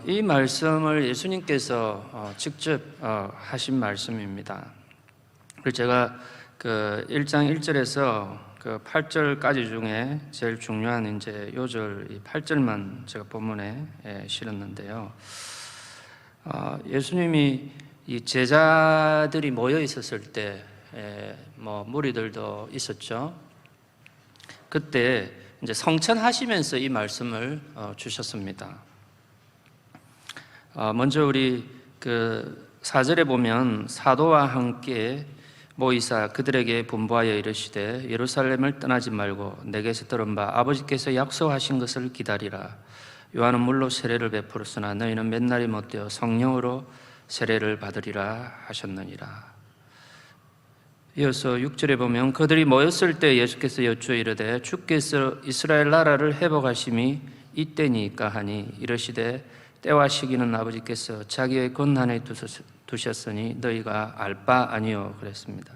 이 말씀을 예수님께서 직접 하신 말씀입니다. 그리고 제가 그 1장 1절에서 그 8절까지 중에 제일 중요한 이제 요절 이 8절만 제가 본문에 실었는데요. 예수님이 이 제자들이 모여 있었을 때, 무리들도 있었죠. 그때 이제 성천하시면서 이 말씀을 주셨습니다. 먼저 우리 그 4절에 보면 사도와 함께 모이사 그들에게 분부하여 이르시되 예루살렘을 떠나지 말고 내게서 들은 바 아버지께서 약속하신 것을 기다리라. 요한은 물로 세례를 베풀었으나 너희는 몇 날이 못되어 성령으로 세례를 받으리라 하셨느니라. 이어서 6절에 보면 그들이 모였을 때 예수께서 여쭈어 이르되 주께서 이스라엘 나라를 회복하심이 이때니까 하니 이르시되 때와 시기는 아버지께서 자기의 권한에 두셨으니 너희가 알 바 아니요 그랬습니다.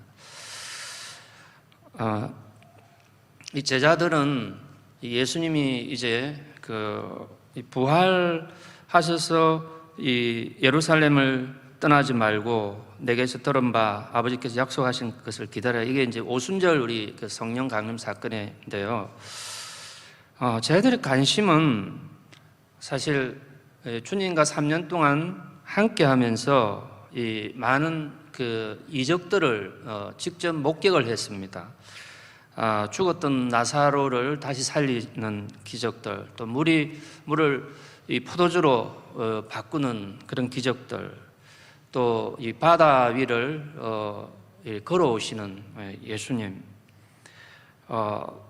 이 제자들은 예수님이 이제 부활하셔서 이 예루살렘을 떠나지 말고 내게서 들은 바 아버지께서 약속하신 것을 기다려. 이게 이제 오순절 우리 그 성령 강림 사건인데요. 제자들의 관심은 사실 주님과 3년 동안 함께하면서 이 많은 그 이적들을 직접 목격을 했습니다. 죽었던 나사로를 다시 살리는 기적들, 또 물을 이 포도주로 바꾸는 그런 기적들, 또 이 바다 위를 걸어오시는 예수님,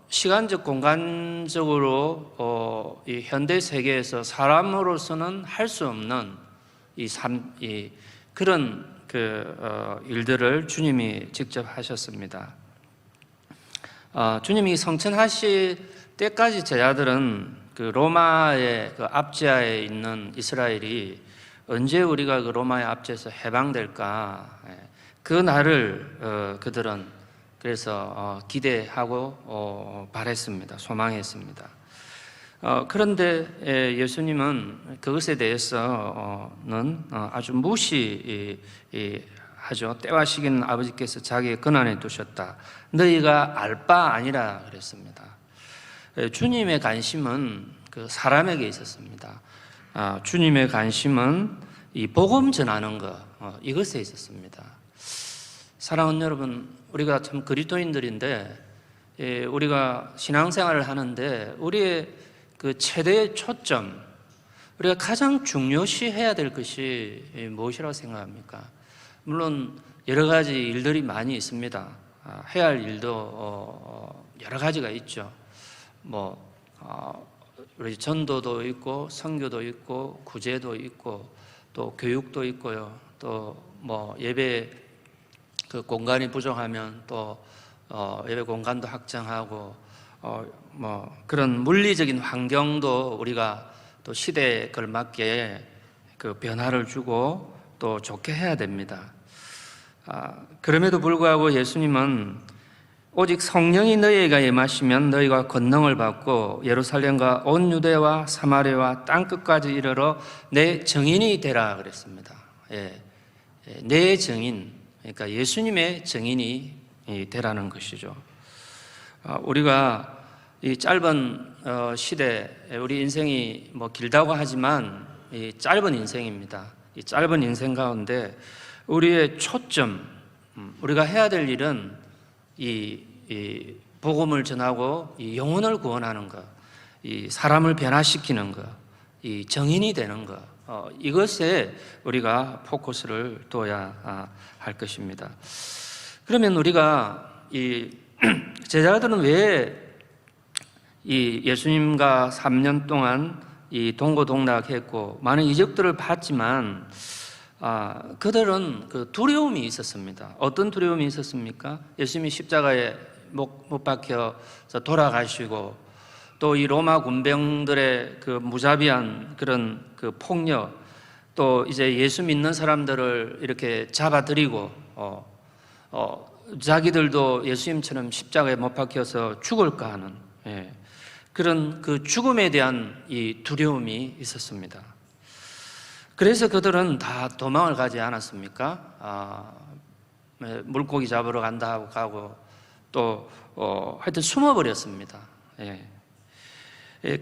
시간적 공간적으로 이 현대 세계에서 사람으로서는 할 수 없는 그런 일들을 주님이 직접 하셨습니다. 주님이 성천하실 때까지 제자들은 그 로마의 그 압제하에 있는 이스라엘이 언제 우리가 그 로마의 압제에서 해방될까, 그 날을 그들은 그래서 기대하고 바랬습니다. 소망했습니다. 그런데 예수님은 그것에 대해서는 아주 무시하죠. 때와 시기는 아버지께서 자기의 권한에 두셨다. 너희가 알 바 아니라 그랬습니다. 주님의 관심은 그 사람에게 있었습니다. 주님의 관심은 이 복음 전하는 것, 이것에 있었습니다. 사랑하는 여러분, 우리가 참 그리스도인들인데 우리가 신앙생활을 하는데 우리의 그 최대의 초점, 우리가 가장 중요시해야 될 것이 무엇이라고 생각합니까? 물론 여러 가지 일들이 많이 있습니다. 해야 할 일도 여러 가지가 있죠. 우리 전도도 있고 선교도 있고 구제도 있고 또 교육도 있고요. 또 예배 그 공간이 부족하면 또 예배 공간도 확장하고 그런 물리적인 환경도 우리가 또 시대에 걸맞게 그 변화를 주고 또 좋게 해야 됩니다. 그럼에도 불구하고 예수님은 오직 성령이 너희에게 임하시면 너희가 권능을 받고 예루살렘과 온 유대와 사마리아와 땅끝까지 이르러 내 증인이 되라 그랬습니다. 내 증인, 그러니까 예수님의 증인이 되라는 것이죠. 우리가 이 짧은 시대, 우리 인생이 길다고 하지만 이 짧은 인생입니다. 이 짧은 인생 가운데 우리의 초점, 우리가 해야 될 일은 이 복음을 전하고 이 영혼을 구원하는 것, 이 사람을 변화시키는 것, 이 정인이 되는 것, 이것에 우리가 포커스를 둬야 할 것입니다. 그러면 우리가 이 제자들은 왜 이 예수님과 3년 동안 이 동고동락했고 많은 이적들을 봤지만 그들은 그 두려움이 있었습니다. 어떤 두려움이 있었습니까? 예수님이 십자가에 못 박혀서 돌아가시고 또 이 로마 군병들의 그 무자비한 그런 그 폭력, 또 이제 예수 믿는 사람들을 이렇게 잡아들이고 자기들도 예수님처럼 십자가에 못 박혀서 죽을까 하는 그런 그 죽음에 대한 이 두려움이 있었습니다. 그래서 그들은 다 도망을 가지 않았습니까? 물고기 잡으러 간다 하고 가고 또 하여튼 숨어버렸습니다. 예.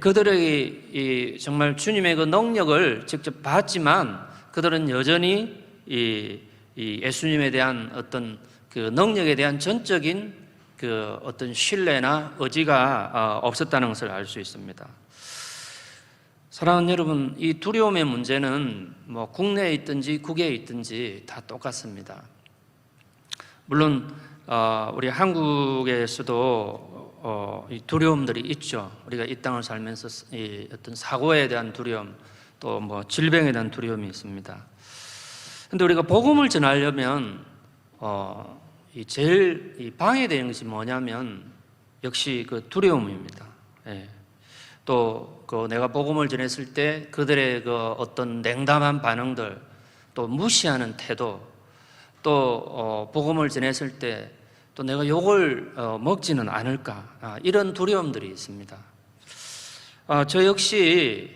그들의 정말 주님의 그 능력을 직접 봤지만 그들은 여전히 이 예수님에 대한 어떤 그 능력에 대한 전적인 그 어떤 신뢰나 의지가 없었다는 것을 알 수 있습니다. 사랑하는 여러분, 이 두려움의 문제는 뭐 국내에 있든지 국외에 있든지 다 똑같습니다. 물론 우리 한국에서도 이 두려움들이 있죠. 우리가 이 땅을 살면서 이 어떤 사고에 대한 두려움, 또 뭐 질병에 대한 두려움이 있습니다. 그런데 우리가 복음을 전하려면 제일 방해되는 것이 뭐냐면 역시 그 두려움입니다. 예. 또 내가 복음을 전했을 때 그들의 그 어떤 냉담한 반응들, 또 무시하는 태도, 또 복음을 전했을 때 또 내가 욕을 먹지는 않을까, 이런 두려움들이 있습니다. 저 역시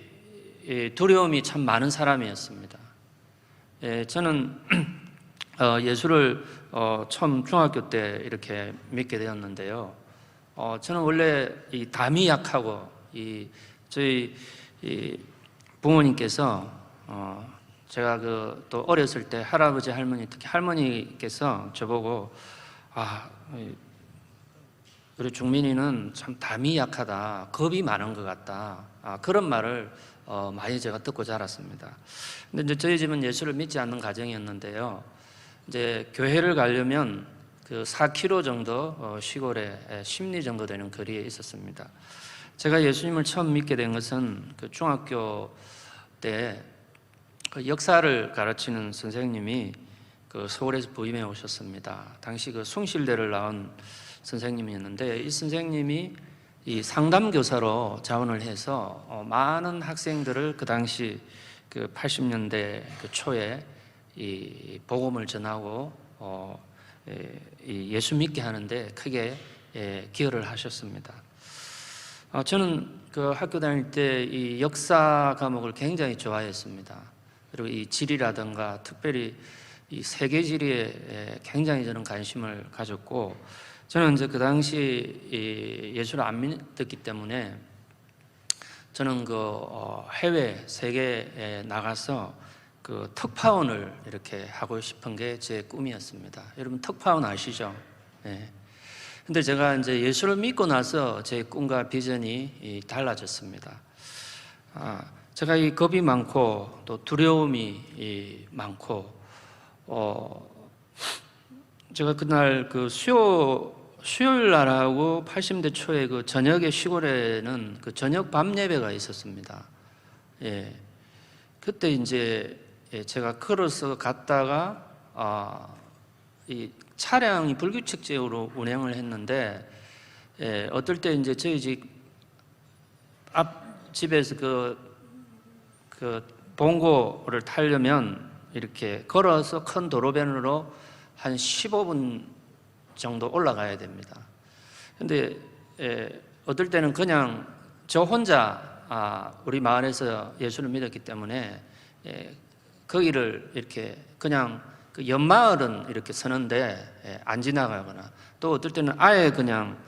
두려움이 참 많은 사람이었습니다. 저는 예수를 처음 중학교 때 이렇게 믿게 되었는데요. 저는 원래 이 담이 약하고 저희 부모님께서 제가 또 어렸을 때 할아버지 할머니, 특히 할머니께서 저보고 우리 중민이는 참 담이 약하다, 겁이 많은 것 같다, 그런 말을 많이 제가 듣고 자랐습니다. 근데 이제 저희 집은 예수를 믿지 않는 가정이었는데요. 이제 교회를 가려면 그 4km 정도 시골에 10리 정도 되는 거리에 있었습니다. 제가 예수님을 처음 믿게 된 것은 그 중학교 때 그 역사를 가르치는 선생님이 그 서울에서 부임해 오셨습니다. 당시 그 숭실대를 나온 선생님이었는데 이 선생님이 이 상담교사로 자원을 해서 많은 학생들을 그 당시 그 80년대 그 초에 이 복음을 전하고 이 예수 믿게 하는데 크게 기여를 하셨습니다. 저는 그 학교 다닐 때 이 역사 과목을 굉장히 좋아했습니다. 그리고 이 지리라든가 특별히 이 세계 지리에 굉장히 저는 관심을 가졌고, 저는 이제 그 당시 예수를 안 믿었기 때문에 저는 해외 세계에 나가서 그 특파원을 이렇게 하고 싶은 게 제 꿈이었습니다. 여러분 특파원 아시죠? 네. 근데 제가 이제 예수를 믿고 나서 제 꿈과 비전이 달라졌습니다. 제가 이 겁이 많고 또 두려움이 많고, 제가 그날 그 수요일 날하고 80대 초에 그 저녁에 시골에는 그 저녁 밤 예배가 있었습니다. 예. 그때 이제 제가 걸어서 갔다가 이 차량이 불규칙적으로 운행을 했는데, 어떨 때 이제 저희 집 앞집에서 그 봉고를 타려면 이렇게 걸어서 큰 도로변으로 한 15분 정도 올라가야 됩니다. 근데 어떨 때는 그냥 저 혼자 우리 마을에서 예수를 믿었기 때문에 거기를 이렇게 그냥 그 옆마을은 이렇게 서는데 안 지나가거나, 또 어떨 때는 아예 그냥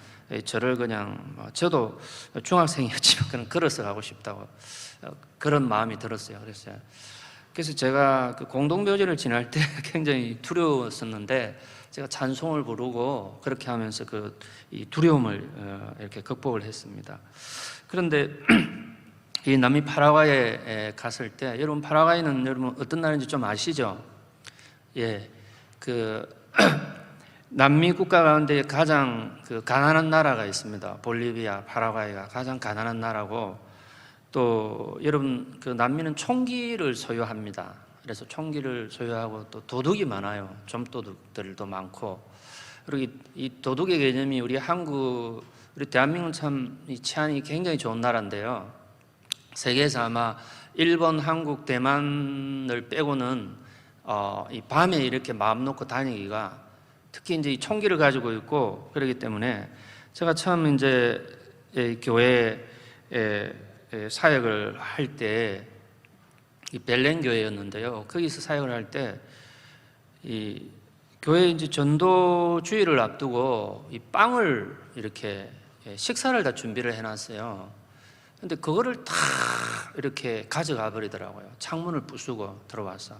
저를 그냥 저도 중학생이었지만 그냥 걸어서 가고 싶다고 그런 마음이 들었어요. 그래서 제가 그 공동묘지를 지날 때 굉장히 두려웠었는데 제가 찬송을 부르고 그렇게 하면서 이 두려움을 이렇게 극복을 했습니다. 그런데 이 남미 파라과이에 갔을 때, 여러분 파라과이는 여러분 어떤 나라인지 좀 아시죠? 예, 남미 국가 가운데 가장 가난한 나라가 있습니다. 볼리비아, 파라과이가 가장 가난한 나라고, 또 여러분 남미는 총기를 소유합니다. 그래서 총기를 소유하고 또 도둑이 많아요. 좀도둑들도 많고, 그리고 이 도둑의 개념이 우리 대한민국은 참 이 치안이 굉장히 좋은 나라인데요. 세계에서 아마 일본, 한국, 대만을 빼고는 이 밤에 이렇게 마음 놓고 다니기가, 특히 이제 이 총기를 가지고 있고 그렇기 때문에, 제가 처음 이제 교회에 사역을 할 때 이 벨렌 교회였는데요. 거기서 사역을 할 때 이 교회 이제 전도 주일을 앞두고 이 빵을 이렇게 식사를 다 준비를 해놨어요. 근데 그거를 다 이렇게 가져가 버리더라고요. 창문을 부수고 들어와서.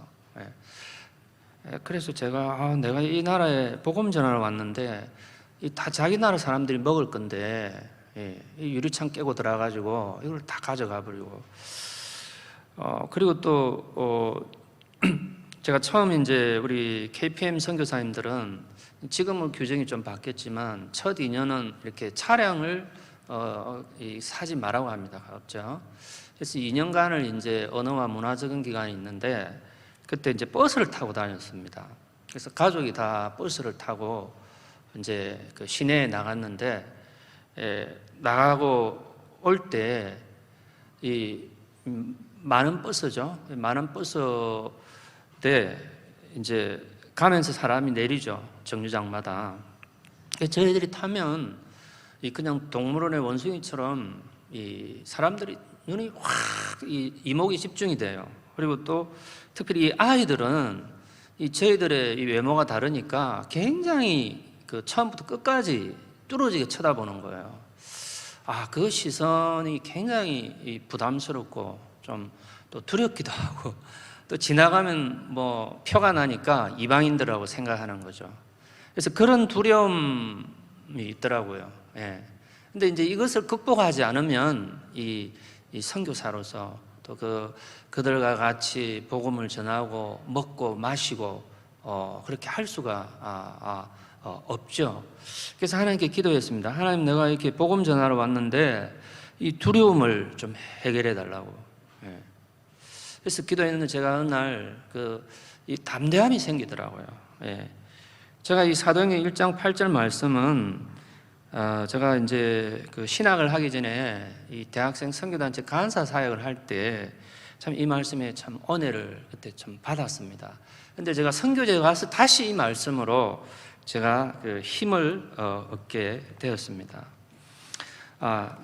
그래서 제가 내가 이 나라에 복음 전하러 왔는데 다 자기 나라 사람들이 먹을 건데 이 유리창 깨고 들어가가지고 이걸 다 가져가 버리고 그리고 또 제가 처음 이제 우리 KPM 선교사님들은 지금은 규정이 좀 바뀌었지만 첫 2년은 이렇게 차량을 사지 말라고 합니다. 없죠. 그래서 2년간을 이제 언어와 문화적인 기간이 있는데 그때 이제 버스를 타고 다녔습니다. 그래서 가족이 다 버스를 타고 이제 그 시내에 나갔는데 나가고 올 때 이 많은 버스죠. 많은 버스에 이제 가면서 사람이 내리죠. 정류장마다. 저희들이 타면 그냥 동물원의 원숭이처럼 이 사람들이 눈이 확 이목이 집중이 돼요. 그리고 또 특별히 이 아이들은 저희들의 이 외모가 다르니까 굉장히 그 처음부터 끝까지 뚫어지게 쳐다보는 거예요. 그 시선이 굉장히 부담스럽고 좀 또 두렵기도 하고 또 지나가면 뭐 표가 나니까 이방인들하고 생각하는 거죠. 그래서 그런 두려움이 있더라고요. 근데 이제 이것을 극복하지 않으면 이 선교사로서 또 그들과 같이 복음을 전하고 먹고 마시고 그렇게 할 수가 없죠. 그래서 하나님께 기도했습니다. 하나님, 내가 이렇게 복음 전하러 왔는데 이 두려움을 좀 해결해 달라고. 그래서 기도했는데 제가 어느 날 이 담대함이 생기더라고요. 제가 이 사도행전 1장 8절 말씀은 제가 이제 그 신학을 하기 전에 이 대학생 선교단체 간사 사역을 할 때 참 이 말씀에 참 은혜를 그때 좀 받았습니다. 근데 제가 선교제에 가서 다시 이 말씀으로 제가 그 힘을 얻게 되었습니다.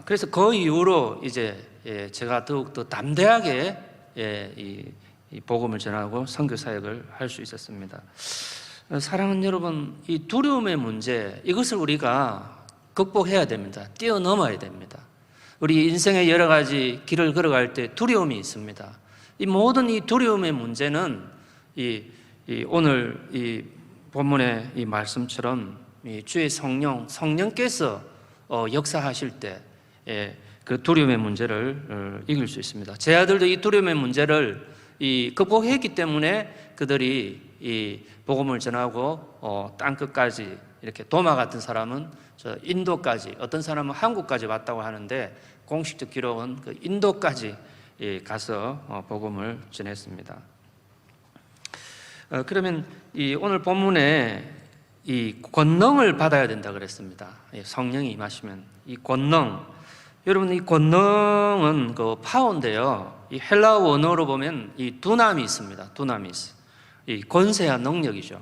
그래서 그 이후로 이제 제가 더욱더 담대하게 이 복음을 전하고 선교 사역을 할 수 있었습니다. 사랑하는 여러분, 이 두려움의 문제, 이것을 우리가 극복해야 됩니다. 뛰어넘어야 됩니다. 우리 인생의 여러 가지 길을 걸어갈 때 두려움이 있습니다. 이 모든 이 두려움의 문제는 오늘 이 본문의 이 말씀처럼 주의 성령께서 역사하실 때 그 두려움의 문제를 이길 수 있습니다. 제 아들도 이 두려움의 문제를 극복했기 때문에 그들이 이 복음을 전하고 땅 끝까지 이렇게 도마 같은 사람은 저 인도까지, 어떤 사람은 한국까지 왔다고 하는데 공식적 기록은 그 인도까지 가서 복음을 전했습니다. 그러면 오늘 본문에 이 권능을 받아야 된다 그랬습니다. 성령이 임하시면 이 권능, 여러분 이 권능은 그 파워인데요. 이 헬라어 원어로 보면 이 두나미 있습니다. 두나미스, 이 권세와 능력이죠.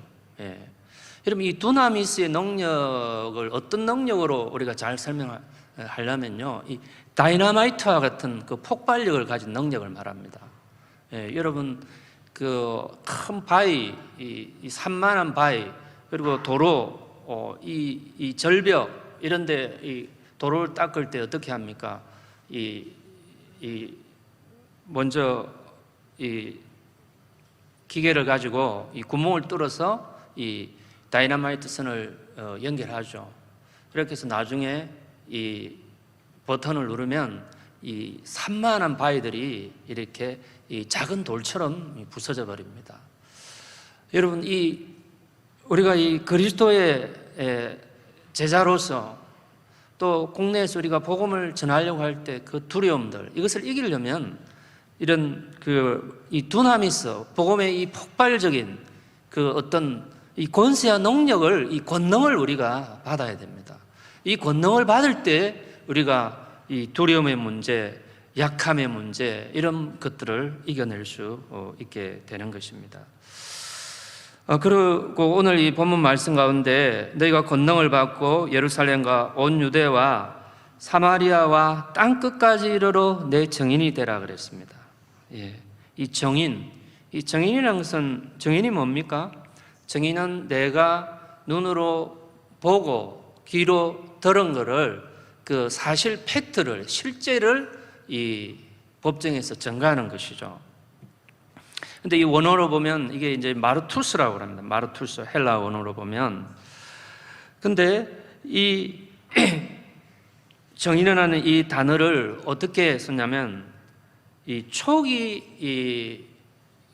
여러분 이 두나미스의 능력을 어떤 능력으로 우리가 잘 설명하려면요, 이 다이너마이트와 같은 그 폭발력을 가진 능력을 말합니다. 여러분 그 큰 바위, 이 산만한 바위, 그리고 도로, 이 절벽 이런데 이 도로를 닦을 때 어떻게 합니까? 먼저 이 기계를 가지고 이 구멍을 뚫어서 이 다이너마이트 선을 연결하죠. 그렇게 해서 나중에 이 버튼을 누르면 이 산만한 바위들이 이렇게 이 작은 돌처럼 부서져 버립니다. 여러분, 우리가 이 그리스도의 제자로서 또 국내에서 우리가 복음을 전하려고 할 때 그 두려움들, 이것을 이기려면 이런 이 두나미스, 복음의 이 폭발적인 그 어떤 이 권세와 능력을, 이 권능을 우리가 받아야 됩니다. 이 권능을 받을 때 우리가 이 두려움의 문제, 약함의 문제, 이런 것들을 이겨낼 수 있게 되는 것입니다. 그리고 오늘 이 본문 말씀 가운데 너희가 권능을 받고 예루살렘과 온 유대와 사마리아와 땅끝까지 이르러 내 증인이 되라 그랬습니다. 이 정인이라는 것은, 정인이 뭡니까? 정인은 내가 눈으로 보고 귀로 들은 거를, 그 사실 팩트를, 실제를 이 법정에서 증거하는 것이죠. 근데 이 원어로 보면 이게 이제 마르투스라고 합니다. 마르투스, 헬라 원어로 보면. 근데 이 정인이라는 이 단어를 어떻게 썼냐면, 이 초기 이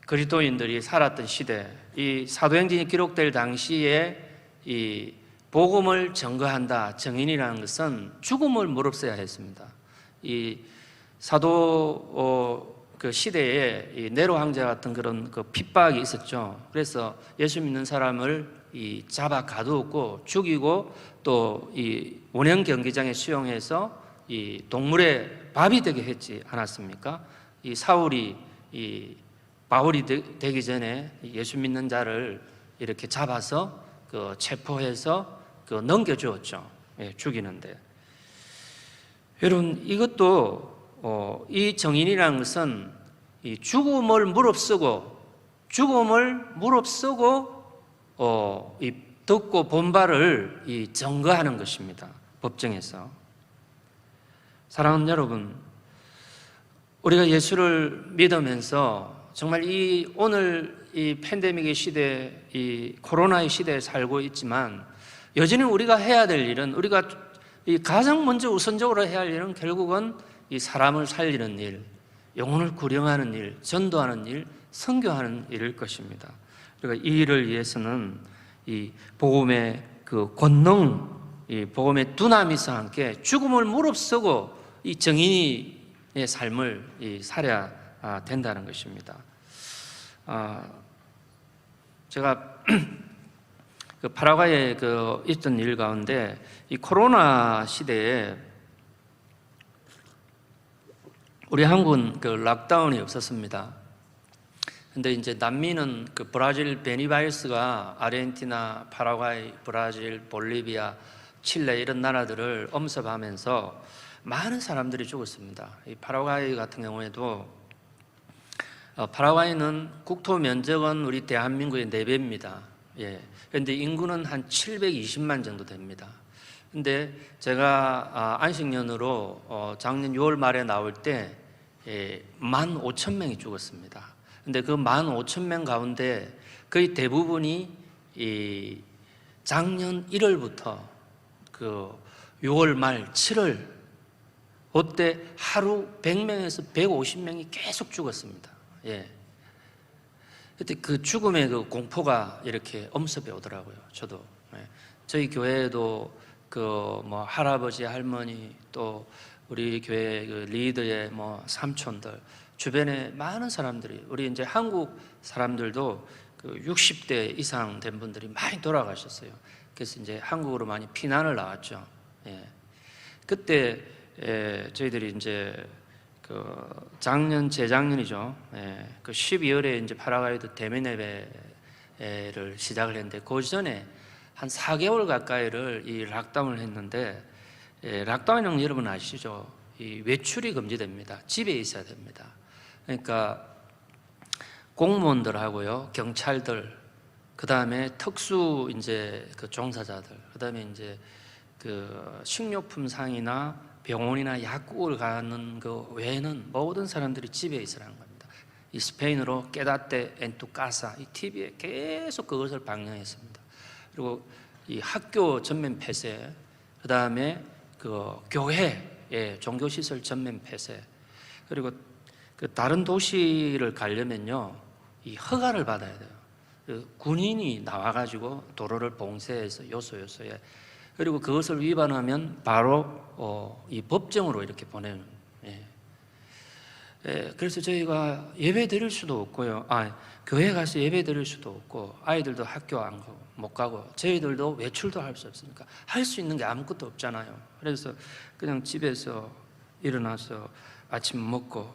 그리스도인들이 살았던 시대, 이 사도행전이 기록될 당시에 이 복음을 증거한다, 정인이라는 것은 죽음을 무릅써야 했습니다. 이 사도 그 시대에 이 네로 황제 같은 그런 그 핍박이 있었죠. 그래서 예수 믿는 사람을 이 잡아 가두었고 죽이고, 또 이 원형 경기장에 수용해서 이 동물의 밥이 되게 했지 않았습니까? 이 사울이 이 바울이 되기 전에 예수 믿는 자를 이렇게 잡아서 그 체포해서 그 넘겨주었죠. 예, 죽이는데. 여러분, 이것도 이 정인이라는 것은 이 죽음을 무릅쓰고 이 듣고 본 바를 이 증거하는 것입니다. 법정에서. 사랑하는 여러분, 우리가 예수를 믿으면서 정말 이 오늘 이 팬데믹의 시대, 이 코로나의 시대에 살고 있지만, 여전히 우리가 해야 될 일은, 우리가 이 가장 먼저 우선적으로 해야 할 일은 결국은 이 사람을 살리는 일, 영혼을 구령하는 일, 전도하는 일, 선교하는 일일 것입니다. 그러니까 이 일을 위해서는 이 복음의 그 권능, 이 복음의 두나미와 함께 죽음을 무릅쓰고 이 정인의 삶을 살아야 된다는 것입니다. 제가 그 파라과이에 그 있던 일 가운데, 이 코로나 시대에 우리 한국은 그 락다운이 없었습니다. 근데 이제 남미는 그 브라질 베니바이러스가 아르헨티나, 파라과이, 브라질, 볼리비아, 칠레 이런 나라들을 엄습하면서 많은 사람들이 죽었습니다. 이 파라과이 같은 경우에도 파라과이는 국토 면적은 우리 대한민국의 4배입니다. 예. 그런데 인구는 한 720만 정도 됩니다. 근데 제가 안식년으로 작년 6월 말에 나올 때 15,000명이 죽었습니다. 근데 그 15,000명 가운데 거의 대부분이 이 작년 1월부터 그 6월 말 7월, 그때 하루 100명에서 150명이 계속 죽었습니다. 예. 그때 그 죽음의 그 공포가 이렇게 엄습해 오더라고요. 저도. 예. 저희 교회에도 그 뭐 할아버지, 할머니, 또 우리 교회 그 리더의 뭐 삼촌들, 주변에 많은 사람들이, 우리 이제 한국 사람들도 그 60대 이상 된 분들이 많이 돌아가셨어요. 그래서 이제 한국으로 많이 피난을 나왔죠. 예. 그때 저희들이 이제 그 재작년이죠. 예. 그 12월에 이제 파라과이도 대면 예배를 시작을 했는데, 그 전에 한 4개월 가까이를 이 락다운을 했는데, 락다운은 여러분 아시죠? 이 외출이 금지됩니다. 집에 있어야 됩니다. 그러니까 공무원들하고요, 경찰들, 그 다음에 특수 이제 그 종사자들, 그 다음에 이제 그 식료품 상이나 병원이나 약국을 가는 그 외에는 모든 사람들이 집에 있으라는 겁니다. 이 스페인어로 quédate en tu casa, 이 TV에 계속 그것을 방영했습니다. 그리고 이 학교 전면 폐쇄, 그 다음에 그 교회, 종교시설 전면 폐쇄, 그리고 그 다른 도시를 가려면요, 이 허가를 받아야 돼요. 그 군인이 나와가지고 도로를 봉쇄해서 요소에, 그리고 그것을 위반하면 바로 이 법정으로 이렇게 보내는. 그래서 저희가 예배 드릴 수도 없고요. 교회 가서 예배 드릴 수도 없고, 아이들도 학교 못 가고, 저희들도 외출도 할 수 없으니까 할 수 있는 게 아무것도 없잖아요. 그래서 그냥 집에서 일어나서 아침 먹고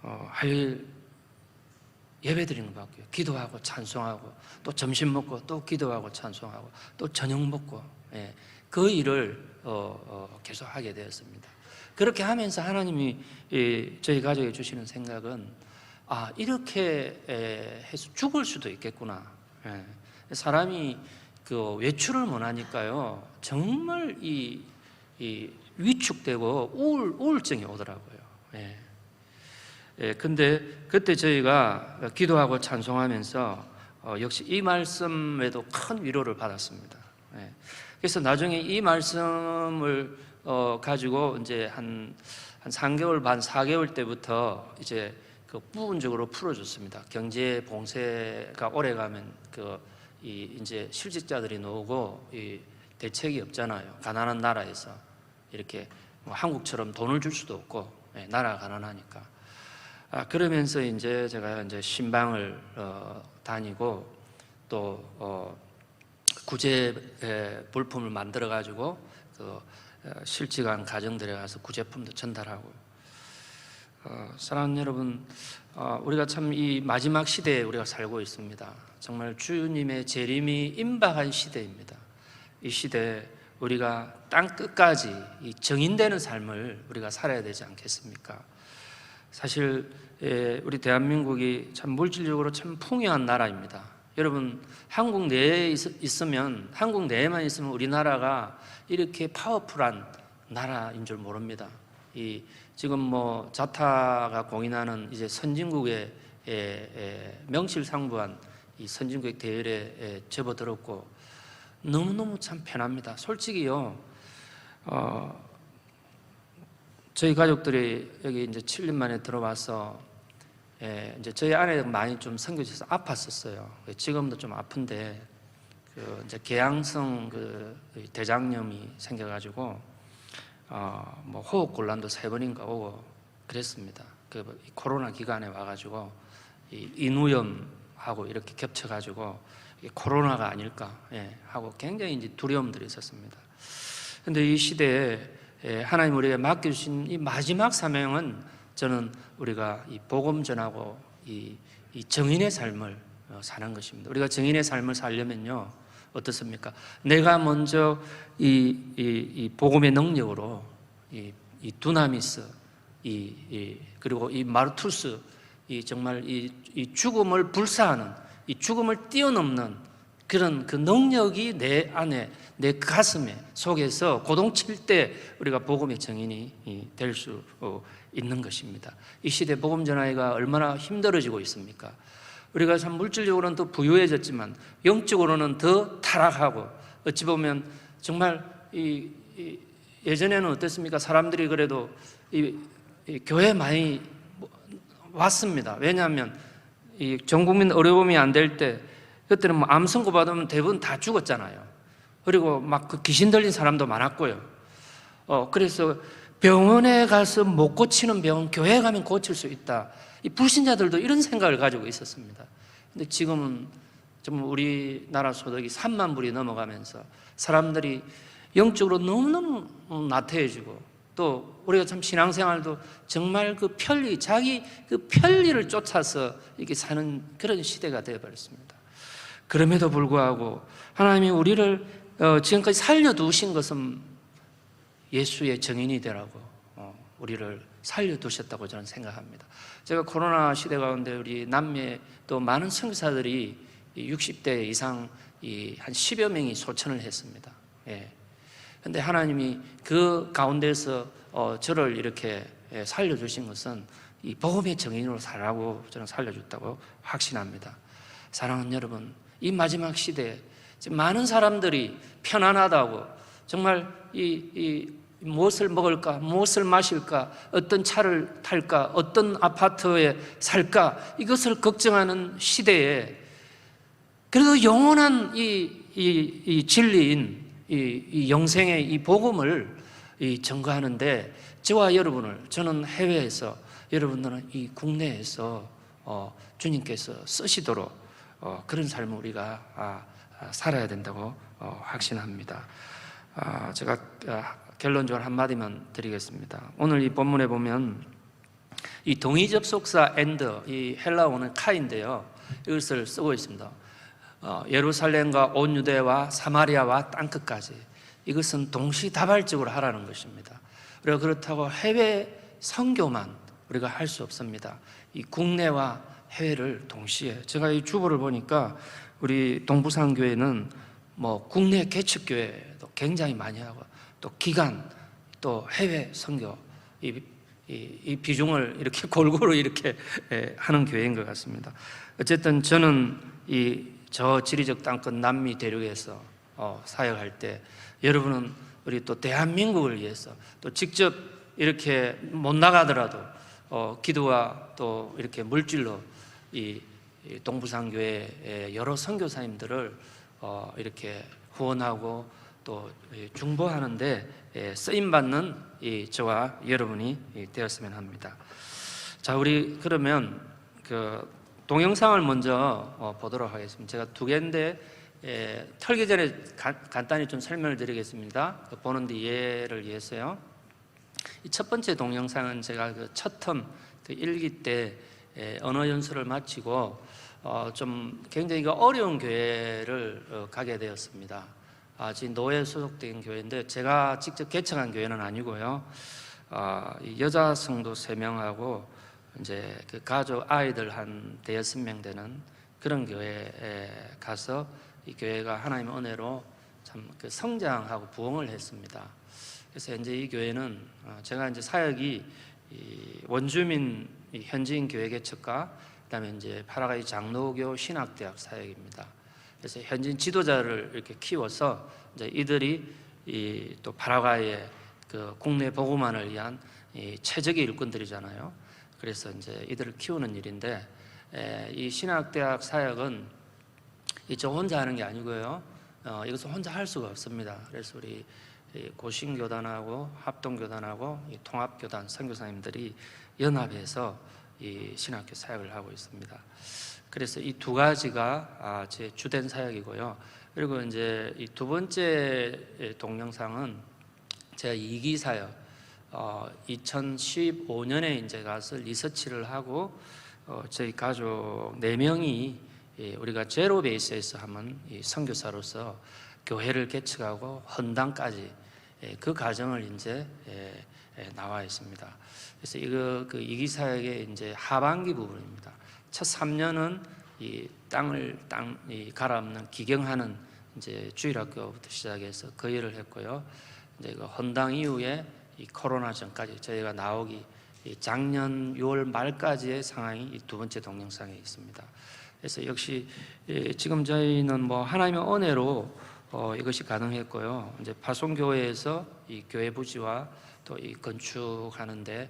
할 일 예배 드리는 것밖에, 기도하고 찬송하고, 또 점심 먹고 또 기도하고 찬송하고, 또 저녁 먹고, 그 일을 계속 하게 되었습니다. 그렇게 하면서 하나님이 저희 가족에 주시는 생각은, 이렇게 해서 죽을 수도 있겠구나. 사람이 그 외출을 못 하니까요, 정말 이 위축되고 우울증이 오더라고요. 근데 그때 저희가 기도하고 찬송하면서 역시 이 말씀에도 큰 위로를 받았습니다. 그래서 나중에 이 말씀을 가지고 이제 한 3개월 반, 4개월 때부터 이제 그 부분적으로 풀어줬습니다. 경제 봉쇄가 오래가면 이제 실직자들이 나오고 이 대책이 없잖아요. 가난한 나라에서 이렇게 뭐 한국처럼 돈을 줄 수도 없고, 나라가 가난하니까. 그러면서 이제 제가 이제 신방을 다니고 또 구제 볼품을 만들어 가지고 그 실직한 가정들에 가서 구제품도 전달하고. 사랑하는 여러분, 우리가 참 이 마지막 시대에 우리가 살고 있습니다. 정말 주님의 재림이 임박한 시대입니다. 이 시대에 우리가 땅 끝까지 이 정인되는 삶을 우리가 살아야 되지 않겠습니까? 사실 우리 대한민국이 참 물질적으로 참 풍요한 나라입니다. 여러분, 한국 내에 있으면, 한국 내에만 있으면 우리나라가 이렇게 파워풀한 나라인 줄 모릅니다. 지금 뭐 자타가 공인하는 이제 선진국의 명실상부한 이 선진국 대열에 접어들었고, 너무너무 참 편합니다. 솔직히요, 저희 가족들이 여기 이제 7년 만에 들어와서 이제 저희 아내가 많이 좀 섬겨져서 아팠었어요. 지금도 좀 아픈데 이제 개양성 대장염이 생겨가지고 뭐 호흡곤란도 3번인가 오고 그랬습니다. 코로나 기간에 와가지고 인후염하고 이렇게 겹쳐가지고 코로나가 아닐까 하고 굉장히 이제 두려움들이 있었습니다. 그런데 이 시대에 하나님 우리에게 맡겨주신 이 마지막 사명은, 저는 우리가 이 복음 전하고 이 정인의 삶을 사는 것입니다. 우리가 정인의 삶을 살려면요, 어떻습니까? 내가 먼저 이 복음의 능력으로 이 두나미스, 그리고 이 마르투스, 정말 이 죽음을 불사하는, 이 죽음을 뛰어넘는 그런 그 능력이 내 안에, 내 가슴에 속에서 고동칠 때 우리가 복음의 정인이 될 수 있는 것입니다. 이 시대 복음 전하기가 얼마나 힘들어지고 있습니까? 우리가 참 물질적으로는 더 부유해졌지만 영적으로는 더 타락하고, 어찌 보면 정말 예전에는 어땠습니까? 사람들이 그래도 이 교회 많이 왔습니다. 왜냐하면 전 국민 의료보험이 안 될 때, 그때는 뭐 암 선고 받으면 대부분 다 죽었잖아요. 그리고 막 그 귀신 들린 사람도 많았고요. 그래서 병원에 가서 못 고치는 병은 교회에 가면 고칠 수 있다. 이 불신자들도 이런 생각을 가지고 있었습니다. 근데 지금은 좀 우리나라 소득이 3만 불이 넘어가면서 사람들이 영적으로 너무너무 나태해지고, 또 우리가 참 신앙생활도 정말 그 편리, 자기 그 편리를 쫓아서 이렇게 사는 그런 시대가 되어버렸습니다. 그럼에도 불구하고 하나님이 우리를 지금까지 살려두신 것은 예수의 정인이 되라고 우리를 살려두셨다고 저는 생각합니다. 제가 코로나 시대 가운데 우리 남미에 또 많은 선교사들이 60대 이상 한 10여 명이 소천을 했습니다. 그런데 하나님이 그 가운데서 저를 이렇게 살려주신 것은 이 복음의 정인으로 살라고 저는 살려줬다고 확신합니다. 사랑하는 여러분, 이 마지막 시대에 많은 사람들이 편안하다고, 정말 무엇을 먹을까, 무엇을 마실까, 어떤 차를 탈까, 어떤 아파트에 살까, 이것을 걱정하는 시대에 그래도 영원한 이 진리인 이 영생의 이 복음을 전가하는데, 저와 여러분을, 저는 해외에서, 여러분들은 이 국내에서 주님께서 쓰시도록 그런 삶을 우리가 살아야 된다고 확신합니다. 제가 결론적으로 한마디만 드리겠습니다. 오늘 이 본문에 보면 이 동의 접속사 and, 이 헬라어는 카인데요, 이것을 쓰고 있습니다. 예루살렘과 온 유대와 사마리아와 땅끝까지, 이것은 동시다발적으로 하라는 것입니다. 그리고 그렇다고 해외 선교만 우리가 할 수 없습니다. 이 국내와 해외를 동시에, 제가 이 주보를 보니까 우리 동부상교회는 뭐 국내 개척교회도 굉장히 많이 하고, 또 기간, 또 해외 선교, 이 비중을 이렇게 골고루 이렇게 하는 교회인 것 같습니다. 어쨌든 저는 저 지리적 땅끝 남미 대륙에서 사역할 때, 여러분은 우리 또 대한민국을 위해서 또 직접 이렇게 못 나가더라도 기도와 또 이렇게 물질로 이 동부상교회의 여러 선교사님들을 이렇게 후원하고 또 중보하는데 쓰임받는 저와 여러분이 되었으면 합니다. 자, 우리 그러면 그 동영상을 먼저 보도록 하겠습니다. 제가 두 개인데 털기 전에 간단히 좀 설명을 드리겠습니다. 보는 데 이해를 위해서요. 이 첫 번째 동영상은 제가 그 첫 텀 그 1기 때 언어 연수를 마치고 좀 굉장히 어려운 교회를 가게 되었습니다. 지금 노예 소속된 교회인데, 제가 직접 개척한 교회는 아니고요. 여자 성도 3명하고 이제 그 가족 아이들 한 5-6명 되는 그런 교회에 가서 이 교회가 하나님의 은혜로 참 그 성장하고 부흥을 했습니다. 그래서 이제 이 교회는 제가 이제 사역이 원주민 현지인 교회 개척과 그다음에 이제 파라과이 장로교 신학대학 사역입니다. 그래서 현지인 지도자를 이렇게 키워서 이제 이들이 또 파라과이의 그 국내 복음화를 위한 최적의 일꾼들이잖아요. 그래서 이제 이들을 키우는 일인데, 이 신학대학 사역은 저 혼자 하는 게 아니고요. 이것을 혼자 할 수가 없습니다. 그래서 우리 고신교단하고 합동교단하고 통합교단 선교사님들이 연합해서 이 신학교 사역을 하고 있습니다. 그래서 이 두 가지가 제 주된 사역이고요. 그리고 이제 이 두 번째 동영상은 제가 2기 사역, 2015년에 이제 가서 리서치를 하고 저희 가족 4명이 우리가 제로 베이스에서 하면 이 선교사로서 교회를 개척하고 헌당까지 그 과정을 이제 나와 있습니다. 그래서 이거 그 2기 사역의 이제 하반기 부분입니다. 첫 3년은 이 땅을 갈아엎는 기경하는 이제 주일학교부터 시작해서 그 일을 했고요. 이제 그 헌당 이후에 이 코로나 전까지 저희가 나오기 작년 6월 말까지의 상황이 이 두 번째 동영상에 있습니다. 그래서 역시 지금 저희는 뭐 하나님의 은혜로 이것이 가능했고요. 이제 파송교회에서 이 교회 부지와 또 이 건축하는데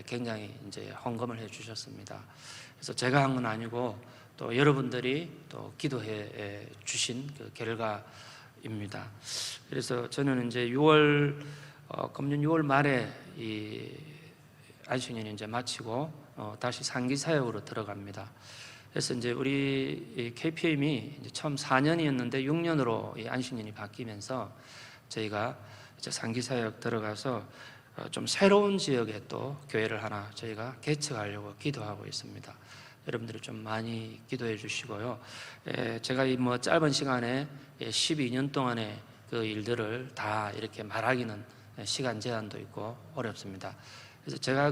굉장히 이제 헌금을 해주셨습니다. 그래서 제가 한 건 아니고 또 여러분들이 또 기도해 주신 그 결과입니다. 그래서 저는 이제 금년 6월 말에 이 안식년이 이제 마치고 다시 상기 사역으로 들어갑니다. 그래서 이제 우리 KPM이 이제 처음 4년이었는데 6년으로 이 안식년이 바뀌면서 저희가 이제 상기 사역 들어가서 좀 새로운 지역에 또 교회를 하나 저희가 개척하려고 기도하고 있습니다. 여러분들이 좀 많이 기도해 주시고요. 제가 이 뭐 짧은 시간에 12년 동안의 그 일들을 다 이렇게 말하기는 시간 제한도 있고 어렵습니다. 그래서 제가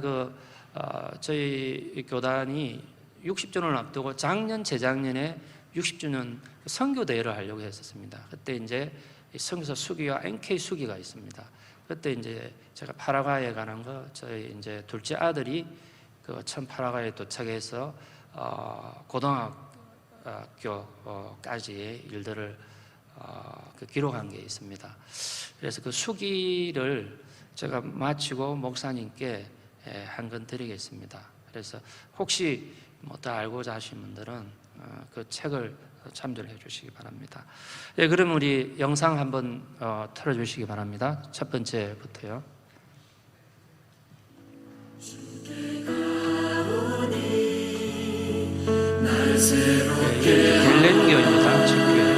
저희 교단이 60주년을 앞두고 작년, 재작년에 60주년 선교 대회를 하려고 했었습니다. 그때 이제 선교사 수기와 NK 수기가 있습니다. 그때 이제 제가 파라과이에 가는 거, 저희 이제 둘째 아들이 처음 파라과이에 도착해서 고등학교까지의 일들을 기록한 게 있습니다. 그래서 그 수기를 제가 마치고 목사님께 한 건 드리겠습니다. 그래서 혹시 더 알고자 하시는 분들은 그 책을 참조를 해 주시기 바랍니다. 그럼 우리 영상 한번 틀어 주시기 바랍니다. 첫 번째부터요. 갤렌교입니다. 직교회.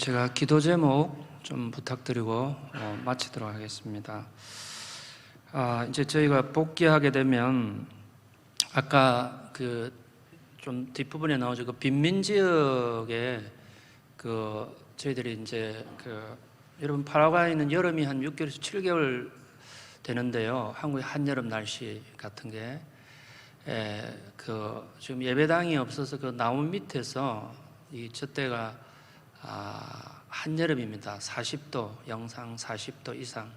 제가 기도 제목 좀 부탁드리고 마치도록 하겠습니다. 이제 저희가 복귀하게 되면 아까 그 좀 뒷부분에 나오죠. 그 빈민 지역에 저희들이 이제 여러분 파라과이는 여름이 한 6개월에서 7개월 되는데요. 한국의 한여름 날씨 같은 게 지금 예배당이 없어서 그 나무 밑에서 저때가 한여름입니다. 40도, 영상 40도 이상.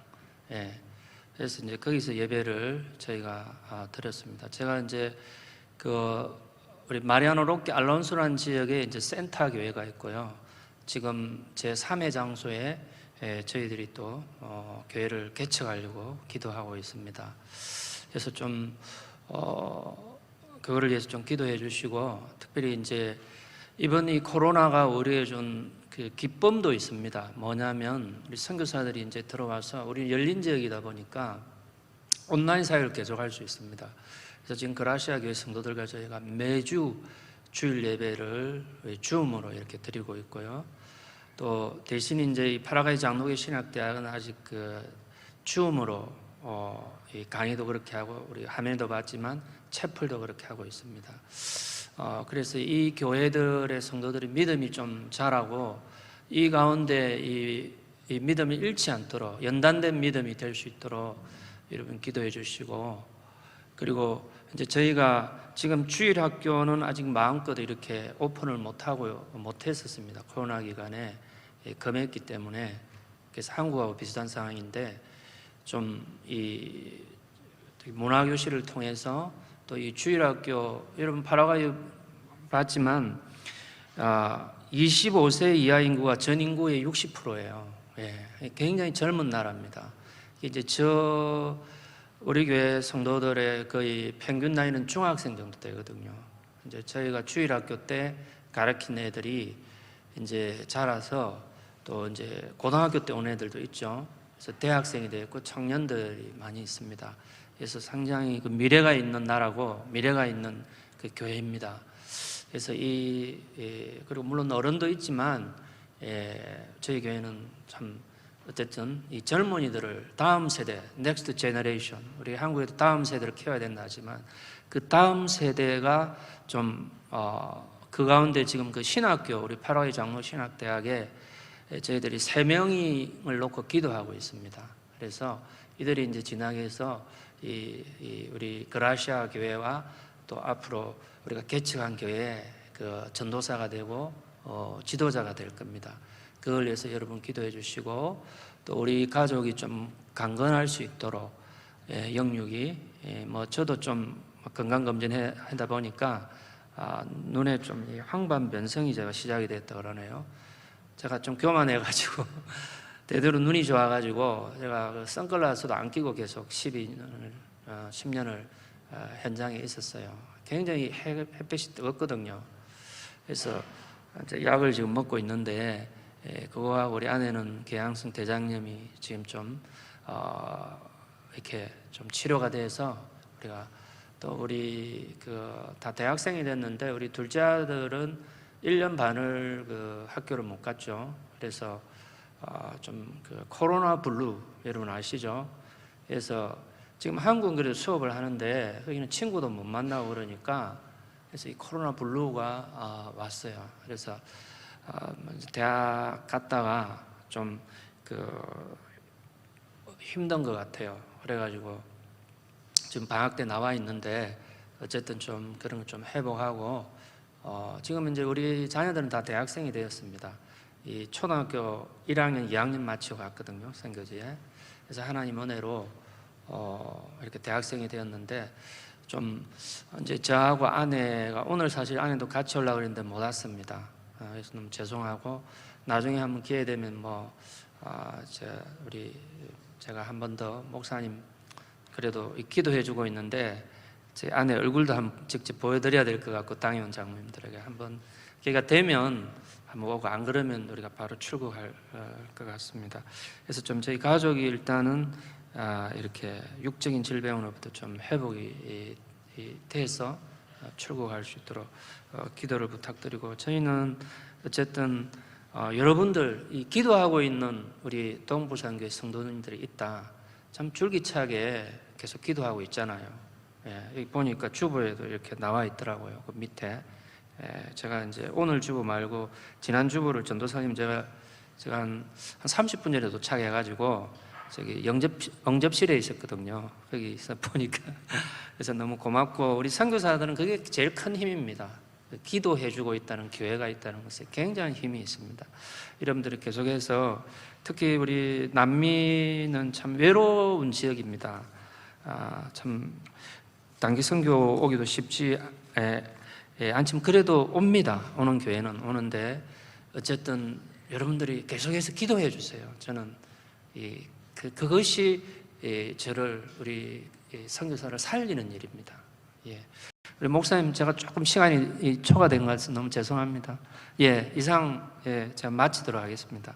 그래서 이제 거기서 예배를 저희가 드렸습니다. 제가 이제 우리 마리아노 로키 알론소라는 지역에 이제 센터 교회가 있고요. 지금 제 3회 장소에 저희들이 또 교회를 개척하려고 기도하고 있습니다. 그래서 좀 그거를 위해서 좀 기도해 주시고, 특별히 이제 이번 이 코로나가 우리에게 준 그 기쁨도 있습니다. 뭐냐면 우리 선교사들이 이제 들어와서, 우리 열린 지역이다 보니까 온라인 사역을 계속할 수 있습니다. 그래서 지금 그라시아 교회 성도들과 저희가 매주 주일 예배를 줌으로 이렇게 드리고 있고요. 또 대신 이제 이 파라과이 장로교 신학대학은 아직 줌으로 이 강의도 그렇게 하고 우리 화면도 봤지만 채플도 그렇게 하고 있습니다. 그래서 이 교회들의 성도들이 믿음이 좀 자라고 이 가운데 이 믿음이 잃지 않도록 연단된 믿음이 될 수 있도록 여러분 기도해 주시고, 그리고 이제 저희가 지금 주일 학교는 아직 마음껏 이렇게 오픈을 못했었습니다. 코로나 기간에 금했기 때문에. 그래서 한국하고 비슷한 상황인데, 좀 이 문화교실을 통해서 또 이 주일학교, 여러분 파라과이 봤지만 25세 이하 인구가 전 인구의 60%예요. 굉장히 젊은 나라입니다. 이제 우리 교회 성도들의 거의 평균 나이는 중학생 정도 되거든요. 이제 저희가 주일학교 때 가르친 애들이 이제 자라서 또 이제 고등학교 때 온 애들도 있죠. 그래서 대학생이 되었고 청년들이 많이 있습니다. 그래서 상당히 미래가 있는 나라고 미래가 있는 교회입니다. 그래서 그리고 물론 어른도 있지만 저희 교회는 참 어쨌든 이 젊은이들을 다음 세대, 넥스트 제너레이션, 우리 한국에도 다음 세대를 키워야 된다 하지만 그 다음 세대가 좀 그 가운데 지금 그 신학교, 우리 파라과이 장로 신학대학에 저희들이 3명을 놓고 기도하고 있습니다. 그래서 이들이 이제 진학해서 우리 그라시아 교회와 또 앞으로 우리가 개척한 교회 그 전도사가 되고 지도자가 될 겁니다. 그걸 위해서 여러분 기도해 주시고, 또 우리 가족이 좀 강건할 수 있도록 영육이 뭐 저도 좀 건강검진 하다 보니까 눈에 좀 황반변성이 제가 시작이 됐다 그러네요. 제가 좀 교만해가지고 대대로 눈이 좋아가지고 제가 그 선글라스도 안 끼고 계속 10년을 현장에 있었어요. 굉장히 햇빛이 뜨겁거든요. 그래서 이제 약을 지금 먹고 있는데 그거하고 우리 아내는 계양성 대장염이 지금 좀 이렇게 좀 치료가 돼서 우리가 또 우리 다 대학생이 됐는데 우리 둘째 아들은 1년 반을 그 학교를 못 갔죠. 그래서 좀 코로나 블루 여러분 아시죠? 그래서 지금 한국은 그래도 수업을 하는데 여기는 친구도 못 만나고 그러니까 그래서 이 코로나 블루가 왔어요. 그래서 대학 갔다가 좀 힘든 것 같아요. 그래가지고 지금 방학 때 나와 있는데 어쨌든 좀 그런 걸 좀 회복하고 지금 이제 우리 자녀들은 다 대학생이 되었습니다. 이 초등학교 1학년, 2학년 마치고 갔거든요, 선교지에. 그래서 하나님 은혜로 이렇게 대학생이 되었는데 좀 이제 저하고 아내가 오늘 사실 아내도 같이 오려고 그랬는데 못 왔습니다. 그래서 너무 죄송하고 나중에 한번 기회 되면 제가 한 번 더 목사님 그래도 기도해주고 있는데 제 아내 얼굴도 한번 직접 보여드려야 될 것 같고 당회원 장로님들에게 한번 기회가 되면 한번 오고, 안 그러면 우리가 바로 출국할 것 같습니다. 그래서 좀 저희 가족이 일단은 이렇게 육적인 질병으로부터 좀 회복이 돼서 출국할 수 있도록 기도를 부탁드리고, 저희는 어쨌든 여러분들 이 기도하고 있는 우리 동부산교회 성도님들이 있다. 참 줄기차게 계속 기도하고 있잖아요. 여기 보니까 주보에도 이렇게 나와 있더라고요. 그 밑에 제가 이제 오늘 주보 말고 지난 주보를 전도사님 제가 한 30분 전에 도착해가지고 저기 영접실에 있었거든요. 거기서 보니까 그래서 너무 고맙고, 우리 선교사들은 그게 제일 큰 힘입니다. 기도해주고 있다는 교회가 있다는 것에 굉장한 힘이 있습니다. 여러분들이 계속해서 특히 우리 남미는 참 외로운 지역입니다. 참 단기 선교 오기도 쉽지 않지만 그래도 옵니다. 오는 교회는 오는데 어쨌든 여러분들이 계속해서 기도해 주세요. 저는 그것이 저를 우리 선교사를 살리는 일입니다. 우리 목사님 제가 조금 시간이 초과된 것 같아서 너무 죄송합니다. 이상 제가 마치도록 하겠습니다.